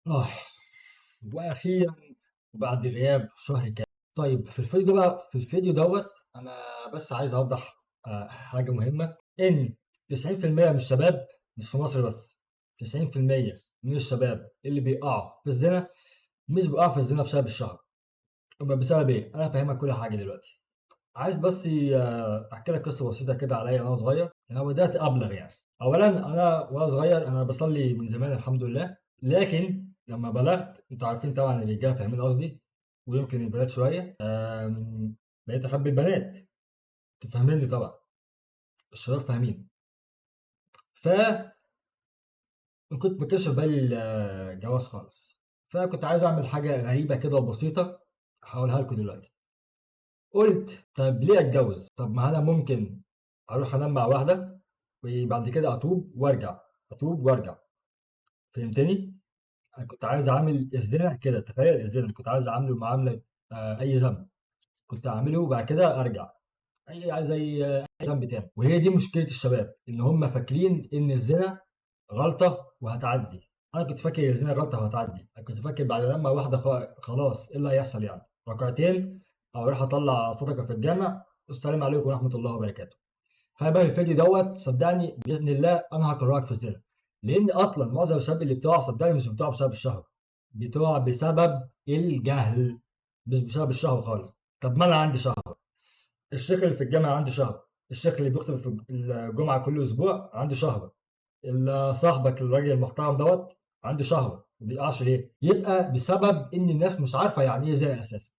آه وأخيرا بعد غياب شهر كامل. طيب في الفيديو دوت أنا بس عايز أوضح حاجة مهمة، إن 90% من الشباب، مش في مصر بس، 90% من الشباب اللي بيقعوا في الزنا مش بيقعوا في الزنا بسبب الشهوة. أما بسبب إيه؟ أنا هفهمك كل حاجة دلوقتي. عايز بس أحكي لك قصة بسيطة كده عليا وأنا صغير. أنا بدأت أبلغ يعني. أولا أنا وأنا صغير أنا بصلي من زمان الحمد لله، لكن لما بلغت أنتوا عارفين طبعا الرجالة فاهمين قصدي، ويمكن البنات شوية. بقيت أحب البنات، تفهميني طبعا، الشباب فاهمين. فكنت مكشف بالي الجواز خالص. فكنت عايز أعمل حاجة غريبة كده وبسيطة، هقولها لكم دلوقتي. قلت طب ليه أتجوز؟ طب ما أنا ممكن أروح أنام مع واحدة وبعد كده أتوب وأرجع، أتوب وأرجع. فهمتني؟ أنا كنت عايز أعمل الزنا كده، تخيل الزنا كنت عايز أعامله معاملة أي ذنب، كنت أعمله وبعد كده أرجع زي أي ذنب تاني. وهي دي مشكلة الشباب، إن هم فاكرين إن الزنا غلطة وهتعدي. أنا كنت فاكر الزنا غلطة وهتعدي، أنا كنت فاكر بعد لما واحدة خلاص إيه اللي هيحصل يعني؟ ركعتين أو أروح أطلع صدقة في الجامع والسلام عليكم ورحمة الله وبركاته. فانا بقى الفيديو دوت صدقني باذن الله انا هكرهك في الزنا، لان اصلا معظم الشباب اللي بتوع صدقني مش بتوع بسبب الشهوه، بتوع بسبب الجهل، مش بسبب الشهوه خالص. طب ما انا عندي شهوه، الشيخ اللي في الجامعه عنده شهوه، الشيخ اللي بيخطب في الجمعه كل اسبوع عنده شهوه، صاحبك الراجل المحترم دوت عنده شهوه، ما بيقعش ليه؟ يبقى بسبب ان الناس مش عارفه يعني ايه زنا اساسا.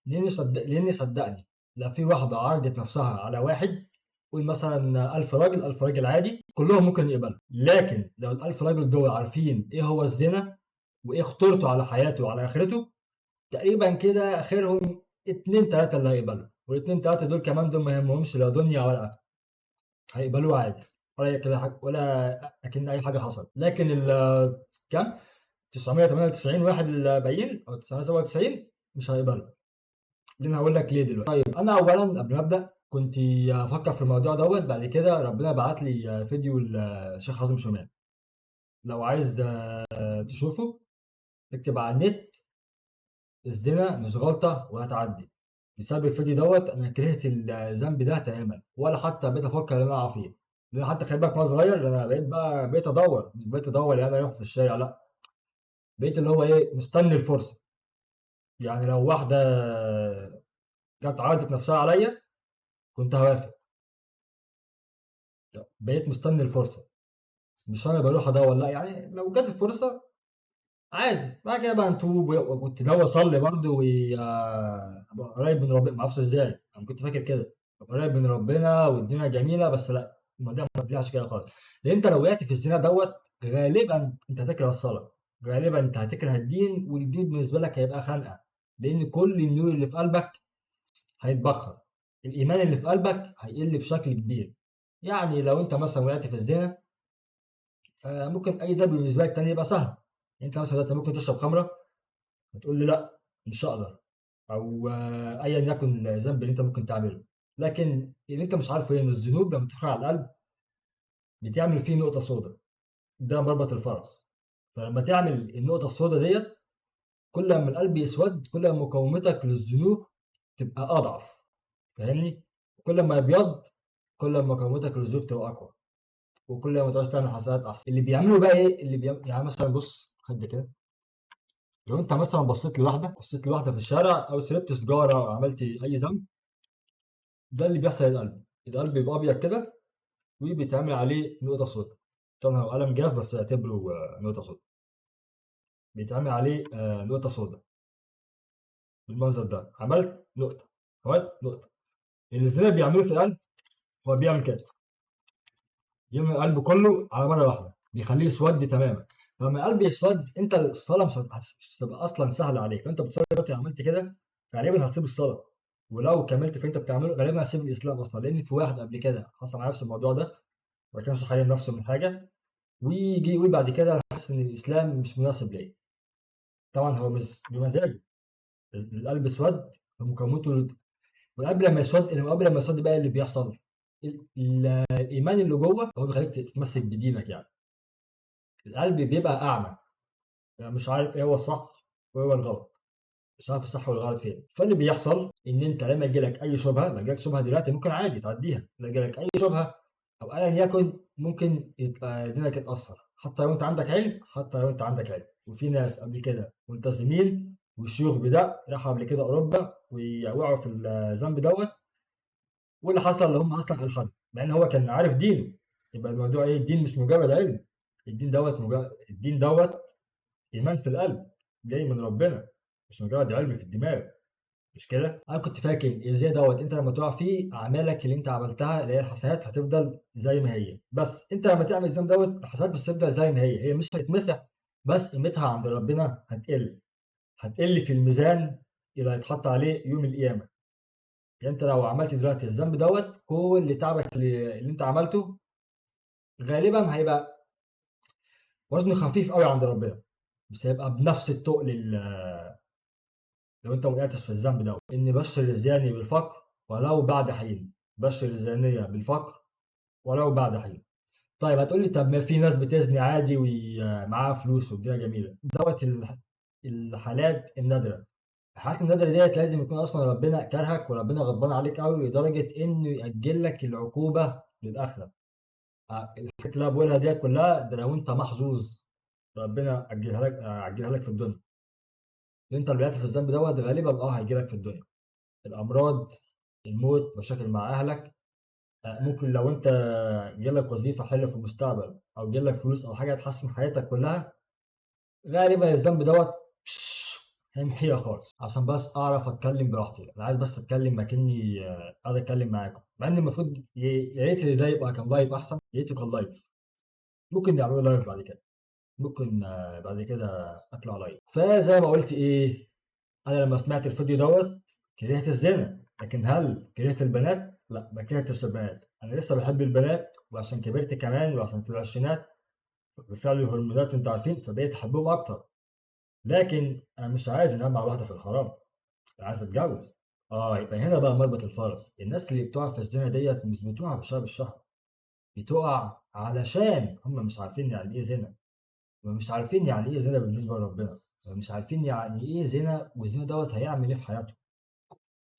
لأن صدقني، لو في واحدة عرضت نفسها على واحد، قول مثلا 1000 راجل، 1000 راجل عادي كلهم ممكن يقبلوا. لكن لو ال1000 راجل دول عارفين إيه هو الزنا وإيه خطورته على حياته وعلى آخرته، تقريبا كده آخرهم اتنين تلاتة اللي هيقبلوا، والاتنين تلاتة دول كمان دول ما يهمهمش لا دنيا ولا آخرة، هيقبلوه عادي، ولا كده حاجة ولا أكن أي حاجة حصلت. لكن كام؟ 998 واحد الباقيين أو 997 مش هيقبلوا. خليني هقول لك ليه دلوقتي. طيب انا اولا قبل ما ابدا كنت افكر في الموضوع دوت، بعد كده ربنا بعت لي فيديو الشيخ حازم شومان، لو عايز تشوفه اكتب على النت الزنا مش غلطه ولا تعدي. بسبب الفيديو دوت انا كرهت الذنب ده تماما، ولا حتى بقيت افكر ان انا اقع فيه. لان حتى خلي بالك وانا صغير انا بقيت ادور، مش بقيت ادور يعني انا اروح في الشارع، لا، بقيت اللي هو ايه مستني الفرصه. يعني لو واحده جت عرضت نفسها عليا كنت هوافق، بقيت مستني الفرصه، مش انا بروح ادور، لا يعني لو جت الفرصه عادي بعد كده بقى نتوب. وكنت ناوي اصلي برضه وابقى قريب من ربنا، ما اعرفش ازاي انا كنت فاكر كده، أبقى قريب من ربنا والدنيا جميله، بس لا، الموضوع ما طلعش كده خالص. لان انت لو وقعت في الزنا دوت غالبا انت هتكره الصلاه، غالبا انت هتكره الدين، والدين بالنسبه لك هيبقى خانقه، لان كل النور اللي في قلبك هيتبخر، الايمان اللي في قلبك هيقل بشكل كبير. يعني لو انت مثلا وقعت في الزنا ممكن اي ذنب بالنسبه لك تاني يبقى سهل. انت مثلا دلوقتي ممكن تشرب خمره وتقول لي لا مش هقدر، او ايا يكن الذنب اللي انت ممكن تعمله. لكن اللي انت مش عارفه ايه ان الذنوب لما تدخل على القلب بتعمل فيه نقطه سوداء، ده مربط الفرس. فلما تعمل النقطه السوداء ديت، كل ما القلب يسود كل ما مقاومتك للذنوب تبقى اضعف، فاهمني؟ كل ما يبيض كل ما مقاومتك للذنوب تبقى اقوى، وكل ما تعوز تعمل حسنات احسن. اللي بيعملوا بقى ايه؟ يعني مثلا بص خد كده، لو انت مثلا بصيت لواحده في الشارع او شربت سيجاره او عملت اي ذنب، ده اللي بيحصل للقلب. القلب بيبقى ابيض كده وبيتعمل عليه نقطه سوداء، طبعا هو قلم جاف بس اعتبره نقطه سوداء، بيتعمل عليه نقطه سوداء بالمنظر ده، عملت نقطه. اللي الزنا بيعمله في القلب هو بيعمل كده، يعمل القلب كله على مره واحده، بيخليه يسود تماما. لما القلب يسود انت الصلاه مش هتبقى اصلا سهله عليك. لو انت بتصلي دلوقتي عملت كده غالبا هتسيب الصلاه، ولو كملت في اللي انت بتعمله غالبا هتسيب الاسلام اصلا. لان في واحد قبل كده حصل على نفس الموضوع ده، ما كانش حارم نفسه من حاجه، ويجي يقول بعد كده انا حاسس ان الاسلام مش مناسب ليا. طبعا هو مش بمزاجه، القلب اسود ومقاومته والقلب لما يسود بقى اللي بيحصل، الايمان اللي جوه هو بيخليك تتمسك بدينك يعني. القلب بيبقى اعمى، يعني مش عارف ايه هو الصح وايه هو الغلط، مش عارف الصح والغلط فين. فاللي بيحصل ان انت لما يجيلك اي شبهه، ما جالك شبهه دلوقتي ممكن عادي تعديها، لما يجيلك اي شبهه او ايا يكن ممكن دينك يتاثر، حتى لو انت عندك علم، حتى لو انت عندك علم. وفي ناس قبل كده ملتزمين والشيوخ بده راحوا قبل كده اوروبا ووقعوا في الذنب دوت، واللي حصل اللي هم اصلا الحد، مع ان هو كان عارف دينه. يبقى الموضوع ايه؟ الدين مش مجرد علم، الدين دوت ايمان في القلب، جاي من ربنا، مش مجرد علم في الدماغ. مش كده؟ انا كنت فاكر ازاي دوت انت لما تقع فيه اعمالك اللي انت عملتها اللي هي الحسنات هتفضل زي ما هي، بس انت لما تعمل الذنب دوت الحسنات مش هتفضل زي ما هي مش هتتمسح، بس قيمتها عند ربنا هتقل في الميزان اللي هيتحط عليه يوم القيامه. يعني انت لو عملت دلوقتي الذنب دوت، كل تعبك اللي انت عملته غالبا هيبقى وزنه خفيف قوي عند ربنا، بس هيبقى بنفس التقل لو انت ما وقعتش في الذنب دوت. ان بشر الزاني بالفقر ولو بعد حين، بشر الزانيه بالفقر ولو بعد حين. طيب هتقول لي طب ما في ناس بتزني عادي ومعاها فلوس والدنيا جميله دوت الحالات النادره. الحالات النادره ديت لازم يكون اصلا ربنا كرهك وربنا غضبان عليك قوي لدرجه انه ياجل لك العقوبه للاخره. الحاجات اللي انا بقولها ديت كلها ده لو انت محظوظ، ربنا اجلها لك في الدنيا. انت اللي وقعت في الذنب دوت غالبا هيجي لك في الدنيا، الامراض، الموت، مشاكل مع اهلك. ممكن لو انت جالك وظيفه حلوه في المستقبل او جالك فلوس او حاجه تحسن حياتك كلها، غالبا الذنب دوت هيمحيها خالص. عشان بس اعرف اتكلم براحتي، انا عايز بس اتكلم مكاني قاعد اتكلم معاكم، مع ان المفروض يا ريت اللي ده يبقى كان لايف احسن، يا ريته كان لايف. ممكن نعمله لايف بعد كده، ممكن بعد كده اطلع لايف. فزي ما قلت ايه، انا لما سمعت الفيديو دوت كرهت الزنا، لكن هل كرهت البنات؟ لا، ما كرهتش البنات، انا لسه بحب البنات، وعشان كبرت كمان وعشان في العشرينات بفعل الهرمونات وانتوا عارفين فبقيت احبهم اكتر. لكن انا مش عايز انام مع واحده في الحرام، أنا عايز اتجوز. يبقى هنا بقى مربط الفرس. الناس اللي بتقع في الزنا ديت مش بتقع بسبب الشهوه، بتقع علشان هم مش عارفين يعني ايه زنا، ومش عارفين يعني ايه زنا بالنسبه لربنا، ومش عارفين يعني ايه زنا، والزنا دوت هيعمل ايه في حياتهم.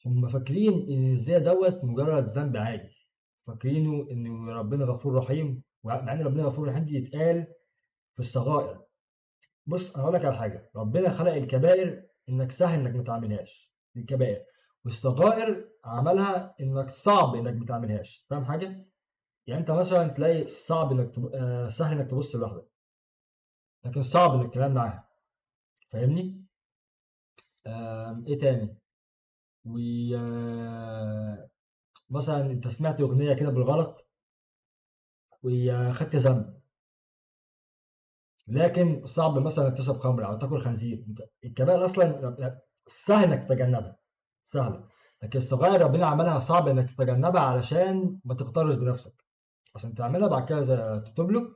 هم فاكرين ان الزنا دوت مجرد ذنب عادي، فاكرينه ان ربنا غفور رحيم، مع ان ربنا غفور رحيم دي يتقال في الصغائر. بص انا هقول لك على حاجه، ربنا خلق الكبائر انك سهل انك ما تعملهاش الكبائر، والصغائر عملها انك صعب انك ما تعملهاش. فاهم حاجه؟ يعني انت مثلا تلاقي صعب انك سهل انك تبص لوحدك، لكن صعب انك تنام معاها. فاهمني؟ ايه تاني؟ و مثلا انت سمعت اغنيه كده بالغلط وخدت ذنب، لكن صعب مثلا انك تشرب خمر او تاكل خنزير. الكبائر اصلا سهل انك تتجنبها، سهله، لكن الصغائر ربنا عملها صعب انك تتجنبها علشان ما تقترش بنفسك، عشان تعملها بعد كده تتوب له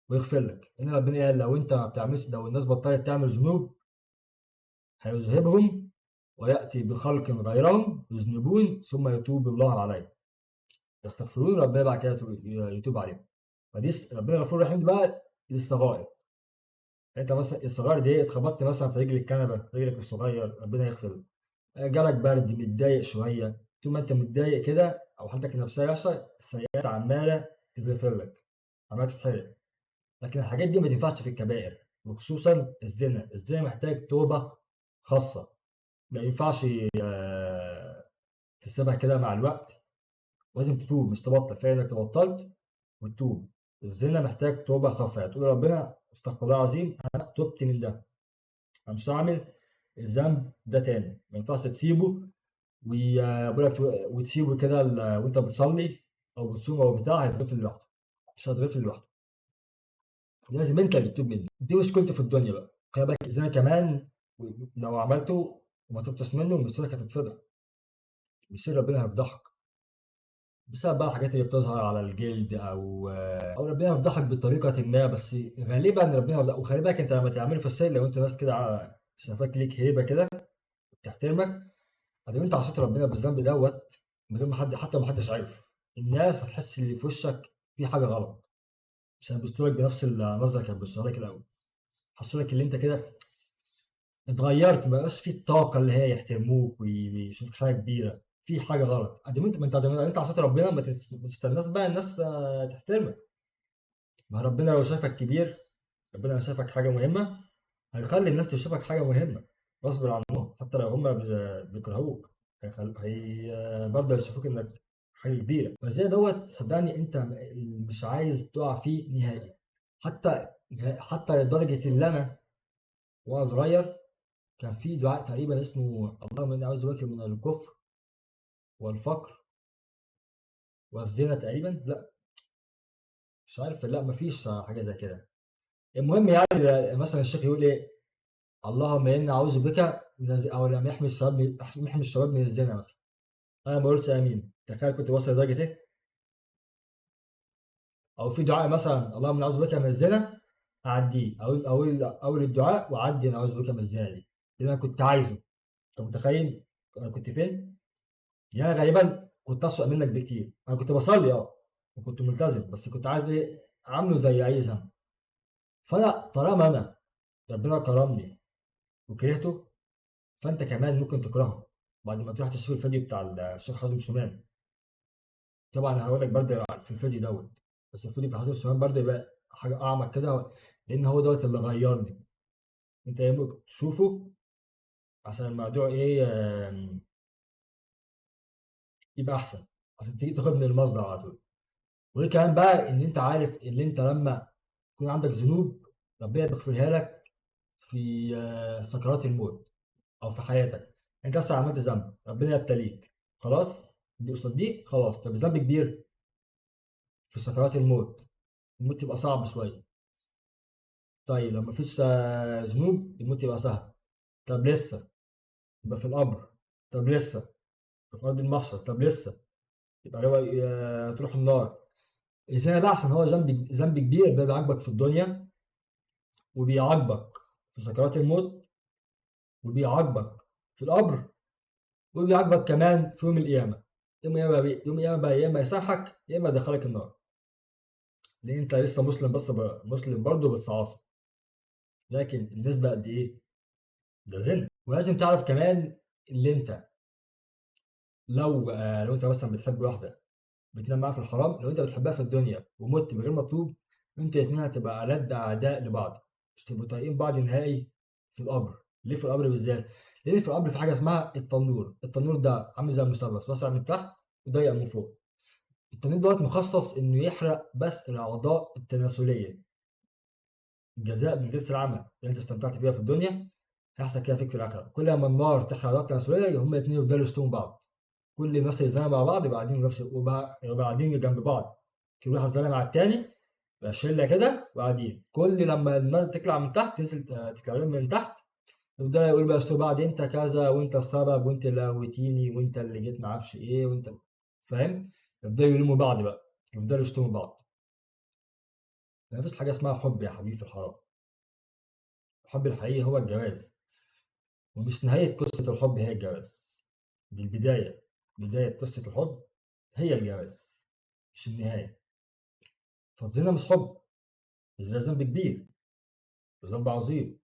ويغفر لك. ان ربنا قال لو انت ما بتعملش، لو الناس بطلت تعمل ذنوب هيذهبهم وياتي بخلق غيرهم يذنبون ثم يتوب الله عليهم، يستغفرون ربنا بعد كده يتوب عليهم. فدي ربنا غفور رحيم دي بقى للصغائر. انت مثلا الصغير دي اتخبطت مثلا في رجل الكنبه، رجلك الصغير، ربنا يغفر لك. جالك برد، متضايق شويه، طول ما انت متضايق كده او حالتك النفسيه وحشه، السيئات عماله تتغفر لك، عماله تتحرق. لكن الحاجات دي ما تنفعش في الكبائر، وخصوصا الزنا محتاج توبه خاصه. ما ينفعش تسيبها كده مع الوقت، لازم تتوب مش تبطل. فعلا انك تبطلت وتتوب. الزنا محتاج توبه خاصه، يعني تقول ربنا استغفر الله العظيم انا تبت من ده، انا مش هعمل الذنب ده تاني. ما ينفعش تسيبه وبقول لك وتسيبه كده وانت بتصلي او بتصوم او بتاع، هيتغفر لوحده، مش هيتغفر لوحده، لازم انت اللي تتوب منه. دي مشكلته في الدنيا بقى. خلي بالك الزنا كمان لو عملته وما تبتش منه مصيرك هتتفضح، مصير ربنا هيفضحك بسبب بقى الحاجات اللي بتظهر على الجلد، او ربنا يفضحك بطريقه ما، بس غالبا ربنا يفضحك. وخلي بالك انت لما تعمله في السر، لو انت ناس كده شايفاك ليك هيبه كده بتحترمك، ادام انت عصيت ربنا بالذنب دوت من غير ما حد، حتى ما حدش عارف، الناس هتحس ان في وشك في حاجه غلط، مش هيبصوا لك بنفس النظره اللي كانت بيبصوها لك الاول. حسوا لك اللي انت كده اتغيرت، ما بقاش في الطاقه اللي هي يحترموك ويشوفك حاجه كبيره. في حاجه غلط، قدم انت، ما انت عصيت ربنا، ما تستناش بقى الناس تحترمك. ما ربنا لو شافك كبير، ربنا لو شافك حاجه مهمه، هيخلي الناس تشوفك حاجه مهمه غصب عنهم، حتى لو هم بيكرهوك. هي برضه يشوفوك انك حاجه كبيره. فزي دوت صدقني انت مش عايز تقع فيه نهائي. حتى حتى لدرجه اللي انا وانا صغير كان في دعاء تقريبا اسمه اللهم اني اعوذ بك من الكفر والفقر والزنا تقريبا. لا مش عارف، لا مفيش حاجه زي كده. المهم يعني مثلا الشيخ يقول ايه، اللهم اني اعوذ بك من او لم يحمي الشباب يحمي الشباب من الزنا مثلا. انا ما قلتش امين، تخيل كنت واصل لدرجه ايه. او في دعاء مثلا اللهم اني اعوذ بك من الزنا، اعديه، اقول الدعاء واعدي انا اعوذ بك من الزنا دي، اللي انا كنت عايزه. انت متخيل انا كنت فين؟ يعني انا غالبا كنت اسوأ منك بكتير. انا كنت بصلي وكنت ملتزم، بس كنت عايز ايه، عامله زي اي ذنب. فانا طالما انا ربنا كرمني وكرهته، فانت كمان ممكن تكرهه بعد ما تروح تشوف الفيديو بتاع الشيخ حازم شومان. طبعا هقول لك برضه في الفيديو دوت، بس الفيديو بتاع حازم شومان برضه يبقى حاجه اعمق كده، لان هو دوت اللي غيرني. انت ممكن تشوفه عشان الموضوع ايه، يبقى احسن، عشان تيجي تاخد من المصدر على طول. وغير كمان بقى ان انت عارف ان انت لما يكون عندك ذنوب، ربنا بيغفرها لك في سكرات الموت او في حياتك. انت اصلا عملت ذنب، ربنا يبتليك، خلاص، دي قصاد دي خلاص. طب ذنب كبير في سكرات الموت، الموت يبقى صعب شويه. طيب لو مفيش ذنوب، الموت يبقى سهل. طب لسه يبقى في القبر. طب لسه يبقى في ارض المحشر. طب لسه يبقى هو تروح النار. الزنا بقى عشان هو ذنب كبير، ده بيعاقبك في الدنيا، وبيعاقبك في سكرات الموت، وبيعاقبك في القبر، وبيعاقبك كمان في يوم القيامة. يوم القيامة بقى يا إما يسامحك يا إما يدخلك النار، لأن أنت لسه مسلم، بس مسلم برضه بس عاصي. لكن النسبة قد إيه؟ ده زنا. ولازم تعرف كمان اللي أنت لو أنت مثلا بتحب واحدة بتنام معاها في الحرام، لو أنت بتحبها في الدنيا ومت من غير ما تتوب، أنتوا الاتنين هتبقى ألد أعداء لبعض، مش تبقوا طايقين بعض نهائي في القبر. ليه في القبر بالذات؟ لأن في القبر في حاجة اسمها التنور. التنور ده عامل زي المثلث، واسع من تحت وضيق من فوق. التنين دوت مخصص انه يحرق بس الاعضاء التناسليه، الجزاء من جنس العمل اللي انت استمتعت بيها في الدنيا هيحصل كده فيك في الاخره. كل ما النار تحرق الاعضاء التناسليه، هما الاثنين يفضلوا يشتموا بعض. كل الناس يتزاموا مع بعض، يبقى قاعدين يبقى قاعدين جنب بعض، كل واحد زي مع التاني، يبقى شله كده وقاعدين. كل لما النار تطلع من تحت تنزل تكلم من تحت، يفضلوا يقولوا بقى يشتموا بعض، انت كذا وانت السبب وانت اللي قويتيني وانت اللي جيت معرفش ايه وانت، فاهم؟ يفضلوا يلوموا بعض بقى، يفضلوا يشتموا بعض. ما فيش حاجة اسمها حب يا حبيبي في الحرام. الحب الحقيقي هو الجواز، ومش نهاية قصة الحب هي الجواز. دي البداية، بداية قصة الحب هي الجواز، مش النهاية. فالزنا مش حب، الزنا ذنب كبير وذنب عظيم،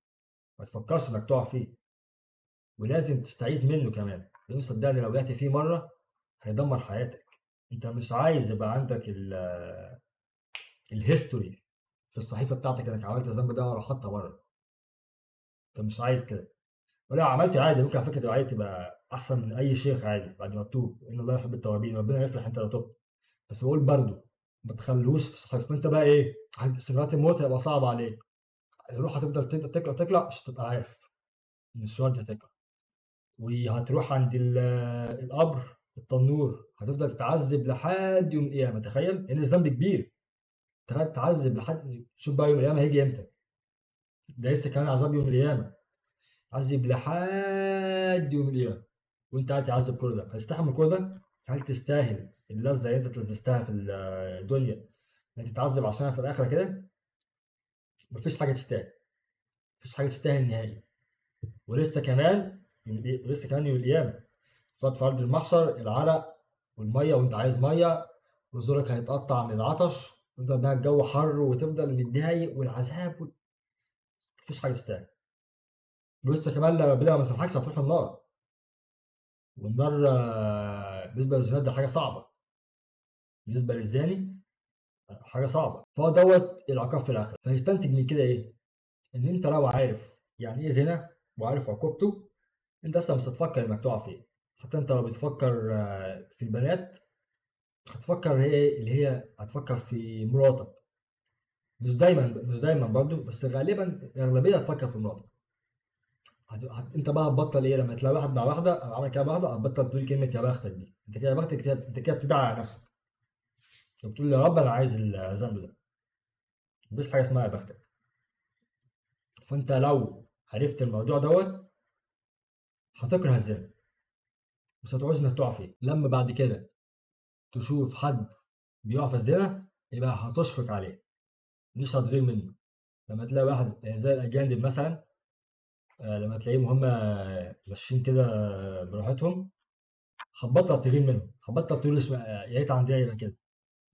ما تفكرش انك تقع فيه، ولازم تستعيذ منه كمان، لأن صدقني لو وقعت فيه مرة هيدمر حياتك. انت مش عايز يبقى عندك الهيستوري في الصحيفة بتاعتك انك عملت الذنب ده ولا حطها بره. انت مش عايز كده. ولو عملت عادي، ممكن على فكرة تبقى عادي، تبقى أحسن من أي شيخ عادي بعد ما تتوب، إن الله يحب التوابين، ربنا يفرح أنت لو تبت. بس بقول برضه ما تخلوش في صحيح، أنت بقى إيه، سكرات الموت هيبقى صعب عليك، الروح هتفضل تقرا تقرا، مش هتبقى عارف إن الشوية دي هتقرا. وهتروح عند القبر، التنور، هتفضل تتعذب لحد يوم القيامة. تخيل إن الذنب كبير، تخيل تتعذب لحد، شوف بقى يوم القيامة هيجي إمتى. ده لسه كان عذاب يوم القيامة، عذب لحد يوم القيامة، وانت قاعد تعذب كل ده، هتستحمل كل ده؟ هل تستاهل اللذة اللي انت تلذذتها في الدنيا انك تتعذب عشانها في الاخره كده؟ مفيش حاجه تستاهل، مفيش حاجه تستاهل نهائي. ولسه كمان، لسه كمان يوم القيامه تقعد في ارض المحشر، العرق والميه وانت عايز ميه، وزورك هيتقطع من العطش، تفضل بقى الجو حر وتفضل متضايق والعذاب مفيش حاجه تستاهل. ولسه كمان لما ربنا ما سامحكش هتروح النار. والنار بالنسبه للزنا ده حاجه صعبه، بالنسبه للزاني حاجه صعبه. فهو دوت العقاب في الاخره. فيستنتج من كده ايه؟ ان انت لو عارف يعني ايه زنا وعارف عقوبته، انت اصلا مش هتفكر انك تقع فيه. حتى انت لو بتفكر في البنات، هتفكر هي ايه اللي هي هتفكر في مراتك. مش دايما برضو، بس غالبا الاغلبيه هتفكر في مراتك. انت بقى هتبطل ايه لما تلاقي واحد مع واحده او عامل كده مع واحده، هتبطل تقول كلمه يا بختك دي. انت كده يا بختك، انت كده بتدعي على نفسك وبتقول يا رب انا عايز الذنب ده. مفيش حاجه اسمها يا بختك. فانت لو عرفت الموضوع دوت هتكره الزنا، مش هتعوز انك تقع فيه. لما بعد كده تشوف حد بيقع في الزنا يبقى هتشفق عليه، مش هتغير منه. لما تلاقي واحد زي الاجانب مثلا، لما تلاقيهم هم ماشيين كده براحتهم، هتبطل تغير منهم، هتبطل تقول يا ريت عندنا يبقى كده.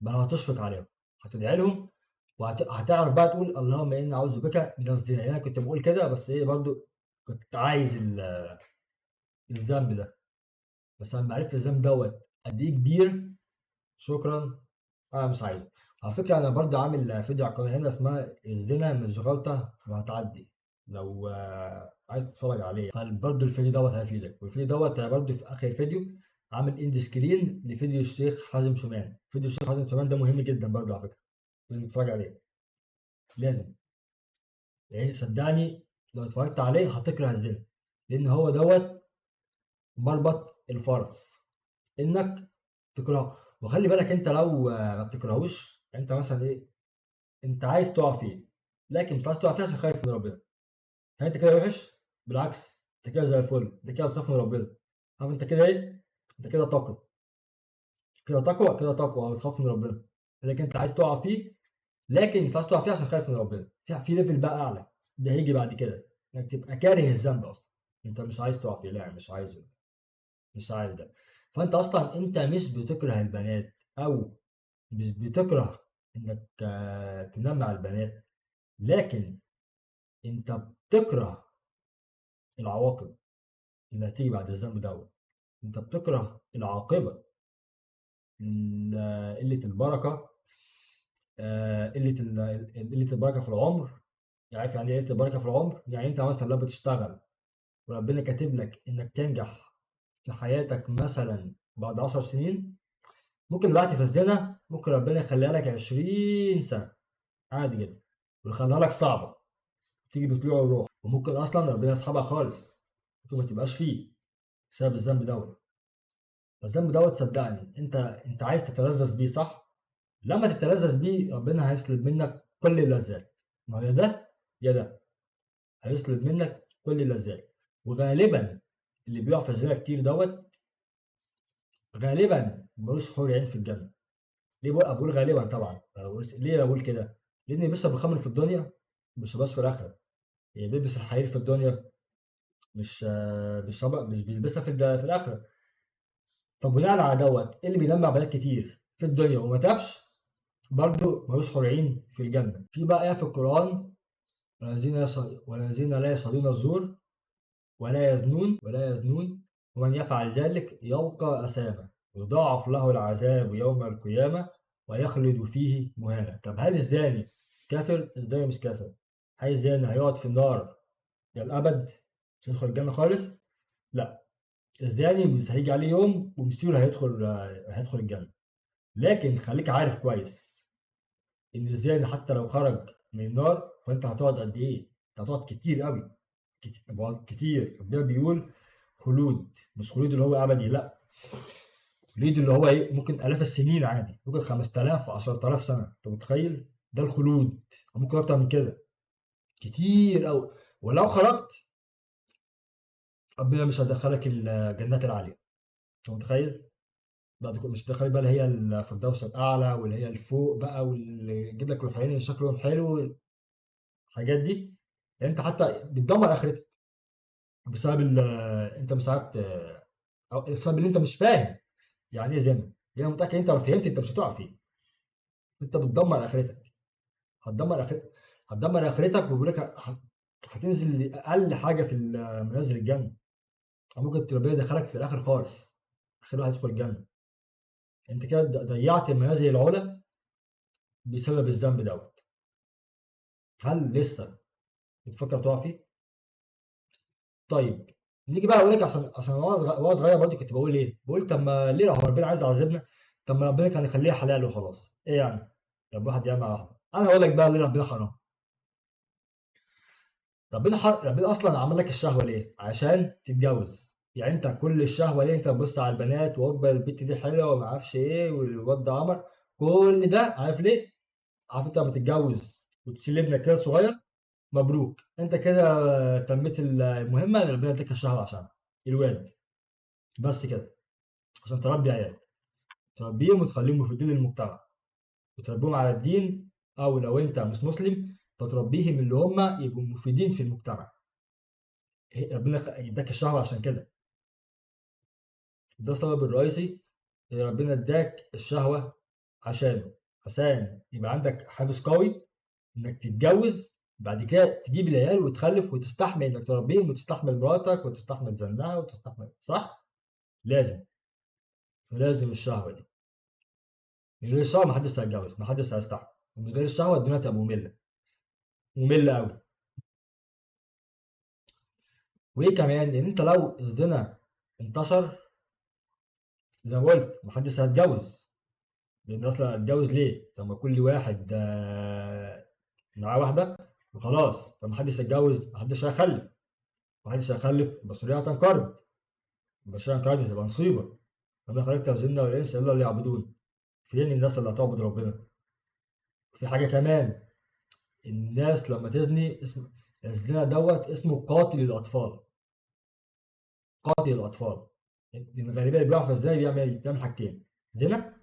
بل هتشفق عليهم، هتدعي لهم، وهتعرف بقى تقول اللهم اني اعوذ بك من الزنا. يعني انا كنت بقول كده بس ايه برضو، كنت عايز الذنب ده، بس لما عرفت الذنب دوت قد ايه كبير، شكرا، انا مش عايزه. على فكره انا برضه عامل فيديو على القناه هنا اسمها الزنا مش غلطه وهتعدي، لو عايز تتفرج عليه فبرضه الفيديو دوت هيفيدك. والفيديو دوت برضه في اخر الفيديو عامل اند سكرين لفيديو الشيخ حازم شومان. فيديو الشيخ حازم شومان ده مهم جدا برضه على فكره، لازم تتفرج عليه، لازم. يعني صدقني لو اتفرجت عليه هتكره الزنا، لان هو دوت مربط الفرس انك تكرهه. وخلي بالك انت لو ما بتكرهوش، انت مثلا ايه، انت عايز تقع فيه لكن مش عايز تقع فيه عشان خايف من ربنا، يعني انت كده وحش؟ بالعكس، انت كده زي الفل، انت كده بتخاف من ربنا. عارف انت كده ايه؟ انت كده تقي، كده تقوى بتخاف من ربنا. لكن انت عايز تقع فيه لكن مش عايز تقع فيه عشان خايف من ربنا. في ليفل بقى اعلى، ده هيجي بعد كده، انك تبقى كاره الذنب اصلا. انت مش عايز تقع فيه، لا مش عايزه، مش عايز ده. فانت اصلا انت مش بتكره البنات، او مش بتكره انك تنام مع البنات، لكن انت بتكره العواقب اللي هتيجي بعد الذنب دوت. انت بتكره العاقبه، قله البركه، قله البركه في العمر. عارف يعني ايه قله البركه في العمر؟ يعني انت مثلا لو بتشتغل وربنا كاتب لك انك تنجح في حياتك مثلا بعد 10 سنين، ممكن دلوقتي في الزنا ممكن ربنا يخليها لك 20 سنه عادي جدا، ويخليها لك صعبه تيجي بطلوع الروح. وممكن اصلا ربنا يسحبها خالص، ممكن ما تبقاش فيه بسبب الذنب دوت. فالذنب دوت صدقني انت عايز تتلذذ بيه صح؟ لما تتلذذ بيه ربنا هيسلب منك كل اللذات. ما هو يا ده يا ده، هيسلب منك كل اللذات. وغالبا اللي بيقع في الزنا كتير دوت غالبا ملوش حور عين في الجنه. ليه بقول غالبا؟ طبعا ليه بقول كده؟ لان اللي بيشرب الخمر في الدنيا مش بس في الاخره. يعني بيلبس الحرير في الدنيا، مش بيلبسها في الاخره. فبناء على دوت اللي بيجمع بنات كتير في الدنيا وما تابش برضه ملوش حورين في الجنة. في بقى آية في القرآن: والذين لا يشهدون الزور ولا يزنون ومن يفعل ذلك يلقى أثاما يضاعف له العذاب يوم القيامة ويخلد فيه مهانا. طب هل الزاني كافر؟ الزاني مش كافر. هل الزاني هيقعد في النار للأبد مش هيدخل الجنة خالص؟ لا، الزاني مش هيجي عليه يوم ومصيره هيدخل الجنة. لكن خليك عارف كويس ان الزاني حتى لو خرج من النار فانت هتقعد قد ايه؟ انت هتقعد كتير قوي، كتير. ربنا بيقول خلود، مش خلود اللي هو ابدي، لا، خلود اللي هو ايه، ممكن الاف السنين عادي، ممكن 5000 10000 سنه. انت متخيل؟ ده الخلود، ممكن اكتر من كده كتير قوي. ولو خرجت ربنا مش هيدخلك الجنات العاليه. انت متخيل؟ بعد كده مش دخل بقى اللي هي الفردوس الاعلى واللي هي الفوق بقى، واللي يجيب لك روحانيين اللي شكلهم حلو، الحاجات دي. يعني انت حتى بتدمر اخرتك بسبب انت مش عارف او بسبب اللي انت مش فاهم يعني ايه زنا. يعني متاكد انت لو فهمت انت مش هتقع فيه. انت بتدمر اخرتك، هتدمر اخرتك، هتدمر اخرتك. وبيقول لك هتنزل لأقل حاجة في منازل الجنة. أو ممكن ربنا يدخلك في الآخر خالص، آخر واحد يدخل الجنة. أنت كده ضيعت المنازل العلى بسبب الذنب دوت. هل لسه بتفكر تقع فيه؟ طيب نيجي بقى اقول لك، عشان وأنا صغير برضه كنت بقول ايه؟ بقول طب ما ليه لو ربنا عايز يعذبنا، طب ما ربنا كان يخليها حلال وخلاص، ايه يعني؟ طب واحد يعمل واحده. انا هقول لك بقى ليه ربنا حرام. ربنا اصلا عمل لك الشهوه ليه؟ عشان تتجوز. يعني انت كل الشهوه ليه؟ انت بتبص على البنات وهوبا البت دي حلوه وما اعرفش ايه والواد ده عمر. كل ده عارف ليه؟ عارف انت لما تتجوز وتشيل ابنك كده صغير، مبروك انت كده تميت المهمه اللي ربنا اداك الشهوه عشانها، الواد. بس كده. عشان تربي عيال، تربيهم وتخليهم مفيدين للمجتمع، وتربيهم على الدين. او لو انت مش مسلم فتربيهم اللي هم يبقوا مفيدين في المجتمع. ربنا اداك الشهوة عشان كده. ده السبب الرئيسي اللي ربنا اداك الشهوة عشانه. عشان يبقى عندك حافز قوي انك تتجوز، بعد كده تجيب العيال وتخلف وتستحمل انك تربيهم وتستحمل مراتك وتستحمل زنها وتستحمل، صح؟ لازم. فلازم الشهوة دي. من غير الشهوة محدش هيتجوز، محدش هيستحمل. من غير الشهوة الدنيا تبقى مملة، مملة أوي. وإيه كمان؟ إن أنت لو الزنا انتشر زي ما قلت محدش هيتجوز. لأن أصلا هتجوز ليه؟ طب ما كل واحد معاه واحدة وخلاص، فمحدش هيتجوز، محدش هيخلف. محدش هيخلف، البشرية هتنقرض. البشرية انقرضت تبقى مصيبة. وما خلقت الجن والإنس إلا ليعبدون. فين الناس اللي هتعبد ربنا؟ في حاجة كمان، الناس لما تزني اسم الزنا دوت اسمه قاتل الأطفال. قاتل الأطفال. لأن غالبا اللي بيعرف ازاي بيعمل حاجتين: زنا،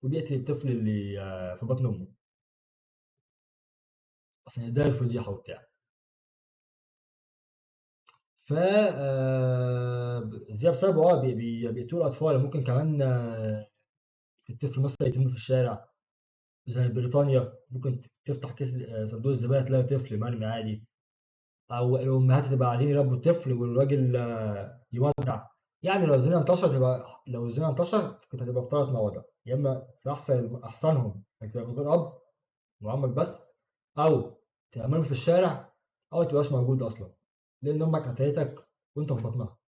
وبيقتل الطفل اللي في بطن أمه عشان يداري الفضيحة وبتاع. ف زي بسببه بيقتلوا الأطفال. ممكن كمان الطفل مثلا يتم في الشارع. زي بريطانيا ممكن تفتح كيس صندوق الزبالة تلاقي طفل مرمي عادي. أو الأمهات تبقى قاعدين يربوا الطفل والراجل يودع. يعني لو الزنا انتشر كنت هتبقى في ثلاث مواضع: يا إما في أحسنهم إنك تبقى من غير أب وعمك بس، أو تبقى مرمي في الشارع، أو متبقاش موجود أصلا لأن أمك قتلتك وأنت في بطنها.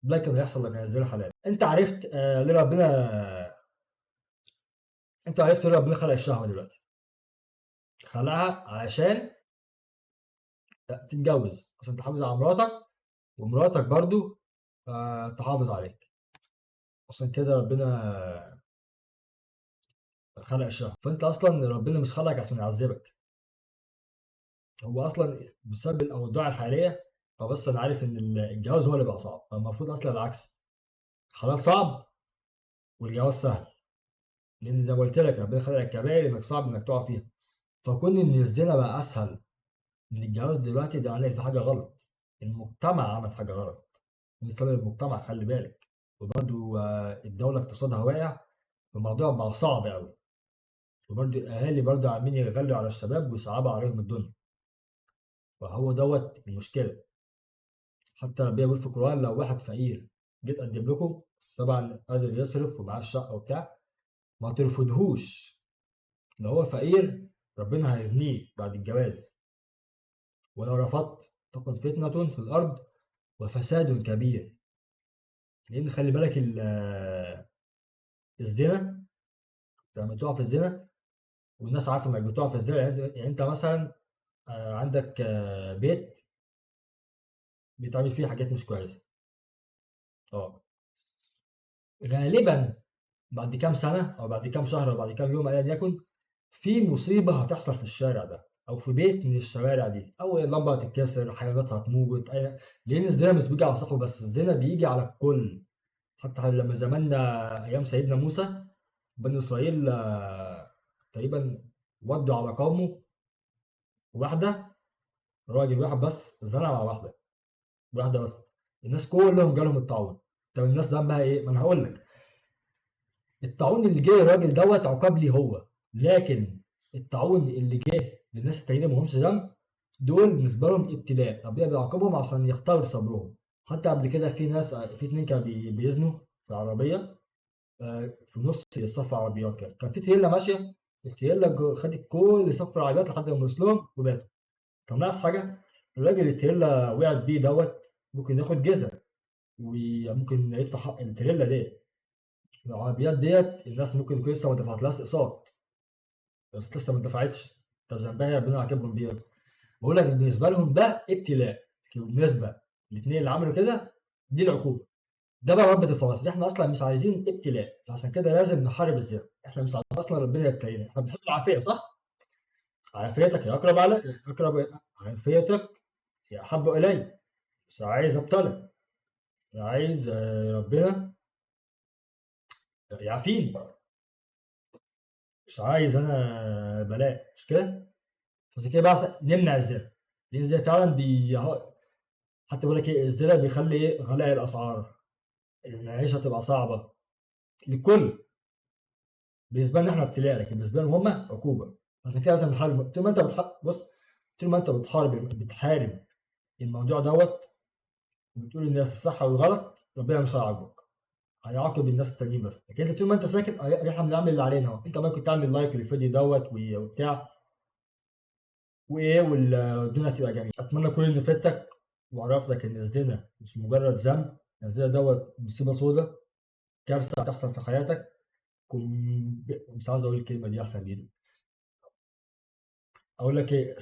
ده كان هيحصل لك الزنا حلال. أنت عرفت ليه ربنا خلق الشهوة دلوقتي. خلقها علشان تتجوز، عشان تحافظ على مراتك، ومراتك برضو تحافظ عليك. عشان كده ربنا خلق الشهوة. فأنت أصلا ربنا مش خلقك عشان يعذبك. هو أصلا بسبب الأوضاع الحالية، هو بس أنا عارف إن الجواز هو اللي بقى صعب، فالمفروض أصلا العكس: حلال صعب والجواز سهل. لأن زي ما قلت لك ربنا خلق الكبائر إنك صعب إنك تقع فيها. فكون إن الزنا بقى أسهل من الجواز دلوقتي، ده معناه إن في حاجة غلط. المجتمع عمل حاجة غلط. بسبب المجتمع، خلي بالك. وبرضو الدولة اقتصادها واقع، الموضوع بقى صعب أوي. وبرضو الأهالي برضو عاملين يغلوا على الشباب ويصعبوا عليهم الدنيا. فهو دوت المشكلة. حتى ربنا بيقول في القرآن: لو واحد فقير جيت أقدم لكم، بس طبعا قادر يصرف ومعاه الشقة وبتاع، ما ترفضهوش. لو هو فقير ربنا هيغنيه بعد الجواز. ولو رفضت تكن فتنة في الأرض وفساد كبير. لأن خلي بالك الزنا، لما تقع في الزنا والناس عارفة إنك بتقع في الزنا، يعني أنت مثلا عندك بيت بيتعمل فيه حاجات مش كويسة. اه. غالبا بعد كام سنة أو بعد كام شهر أو بعد كام يوم أيا يكن، في مصيبة هتحصل في الشارع ده أو في بيت من الشوارع دي، أو اللمبة هتتكسر، حيوانات هتموت، لأن الزنا مش بيجي على صاحبه بس، الزنا بيجي على الكل. حتى لما زماننا أيام سيدنا موسى، بني إسرائيل تقريبا ودوا على قومه واحدة، راجل واحد بس زنى مع واحدة، واحدة بس. الناس كلهم جالهم الطاعون. طب الناس ذنبها إيه؟ ما أنا هقول لك. الطاعون اللي جه الراجل دوت عقاب ليه هو، لكن الطاعون اللي جه للناس التانيين اللي مهمش ذنب دول بالنسبة لهم ابتلاء، ربنا بيعاقبهم عشان يختبر صبرهم. حتى قبل كده في ناس، في اتنين كانوا بيزنوا في عربية، في نص صف عربيات كده، كان في تريلا ماشية، التريلا خدت كل صف العربيات لحد ما وصلهم وماتوا. كان ناقص حاجة، الراجل التريلا وقعت بيه ممكن ياخد جزء، وممكن يدفع حق التريلا دي. العربيات ديت الناس ممكن يكون لسه ما دفعتلهاش اقساط، بس لسه ما دفعتش. طب ذنبها إيه؟ ربنا عاقبهم بيه. بقول لك بالنسبة لهم ده ابتلاء، لكن بالنسبة الاثنين اللي عملوا كده دي العقوبة. ده بقى ربة الفرس، احنا اصلا مش عايزين ابتلاء، فعشان كده لازم نحارب الزنا. احنا مش عايزين اصلا ربنا يبتلينا، احنا بنحب العافية صح؟ عافيتك يا اقرب على اقرب، عافيتك يا احب الي. مش عايز ابتلى، عايز ربنا يعافيني، مش عايز انا بلاء، مش كده؟ عشان كده بقى نمنع الزنا، لان الزنا فعلا حتى بيقول لك ايه، الزنا بيخلي ايه، غلاء الاسعار، المعيشه تبقى صعبه للكل. بالنسبه لنا احنا ابتلاء، لكن بالنسبه لهم هم عقوبه. عشان كده لازم نحارب. طول ما انت بص، طول ما انت بتحارب الموضوع وبتقول للناس الصح والغلط، ربنا مش هيعاقبك، هيعاقب الناس التانيين بس. لكن انت طول ما انت ساكت، احنا بنعمل اللي علينا اهو. انت ممكن تعمل لايك للفيديو وبتاع وايه، والدنيا تبقى جميله. اتمنى اكون اني فدتك وعرفت لك ان الزنا مش مجرد ذنب، الزنا مصيبه سوداء، كارثه هتحصل في حياتك. مش عاوز اقول الكلمه دي احسن جدا، اقول لك ايه،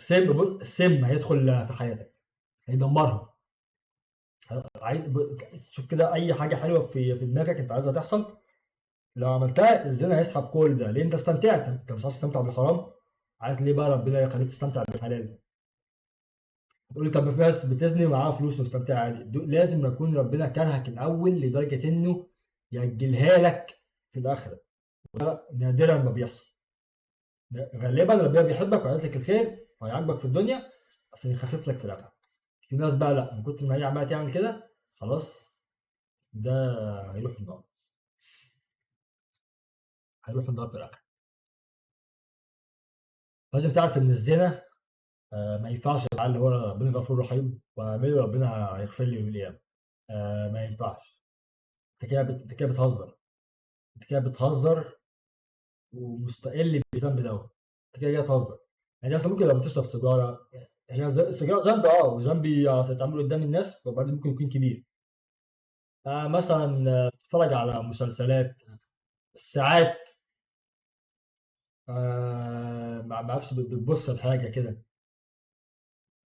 سم هيدخل في حياتك، هيدمرها. عايز شوف كده اي حاجه حلوه في دماغك انت عايزها تحصل، لو عملتها الزنا هيسحب كل ده. ليه؟ انت استمتعت، انت مش عايز تستمتع بالحرام، عايز ليه بقى ربنا يخليك تستمتع بالحلال؟ تقول لي طب ما في ناس بتزني ومعاها فلوس ومستمتعه عادي. لازم يكون ربنا كرهك الاول لدرجه انه يأجلها لك في الاخره. نادرا ما بيحصل، غالبا ربنا بيحبك وعايز لك الخير وهيعاقبك في الدنيا عشان يخفف لك في الاخره. في ناس بقى لا، من كتر ما هي عماله تعمل كده خلاص، ده هيروح النار، هيروح النار في الاخره. لازم تعرف ان الزنا ما ينفعش مع اللي هو ربنا غفور رحيم واعمله ربنا هيغفر لي يوم القيامه. ما ينفعش. انت كده بتهزر، انت كده بتهزر ومستقل بالذنب دوت، انت كده جاي تهزر. يعني مثلا ممكن لو بتشرب سيجاره، هي السيجاره ذنب، وذنبي هتتعمل قدام الناس، وبعدين ممكن يكون كبير. مثلا تتفرج على مسلسلات ساعات، ما اعرفش، بتبص لحاجه كده،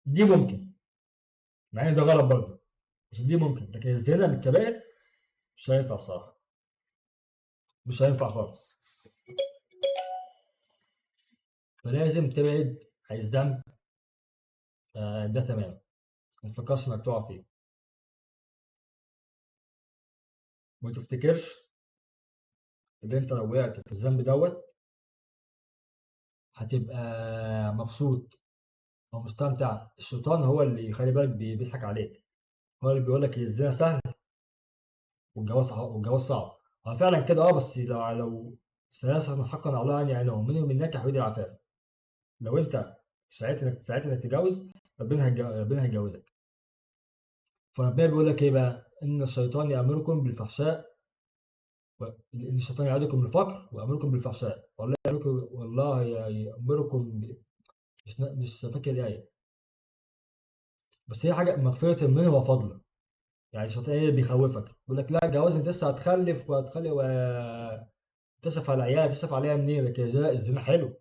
دي ممكن، مع ان ده غلط برضه، بس دي ممكن. لكن الزنا من الكبائر مش هينفع الصراحه، مش هينفع خالص. فلازم تبعد عن الذنب ده تماما، ما تفكرش انك تقع فيه. وما تفتكرش ان انت لو وقعت في الذنب هتبقى مبسوط او مستمتع. الشيطان هو اللي خلي بالك بيضحك عليك، هو اللي بيقول لك الزنا سهل والجواز صعب. هو فعلا كده، بس لو ثلاثة حقا على الله أن يعينهم منهم النكح ويد العفاف. لو انت ساعتها انك تتجوز، ربنا هيجوزك. فربنا بيقول لك ايه بقى، ان الشيطان يأمركم بالفحشاء ان الشيطان يعدكم الفقر ويأمركم بالفحشاء، والله يأمركم مش فاكر الايه، بس هي حاجه مغفره منه وفضل. يعني الشيطان ايه بيخوفك، بيقول لك لا الجواز انت لسه هتخلف وهتخلي تصرف على العيال، تصرف عليها منين؟ لكن الزنا حلو.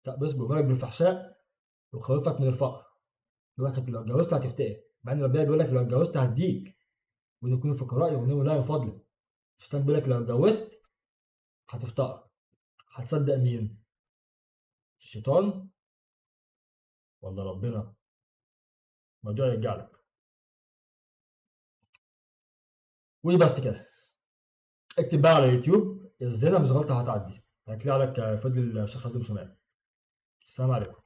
لا بس بيأمرك بالفحشاء ويخوفك من الفقر، بيقول لك لو اتجوزت هتفتقر، مع ان ربنا بيقول لك لو اتجوزت هديك وان يكونوا فقراء يغنيهم الله من فضله. الشيطان بيقول لك لو اتجوزت هتفتقر. هتصدق مين؟ الشيطان ولا ربنا؟ الموضوع يرجع لك. وبس كده، اكتب بقى على اليوتيوب الزنا مش غلطة هتعدي، هتلاقي لك فضل الشيخ حازم شمال. السلام عليكم.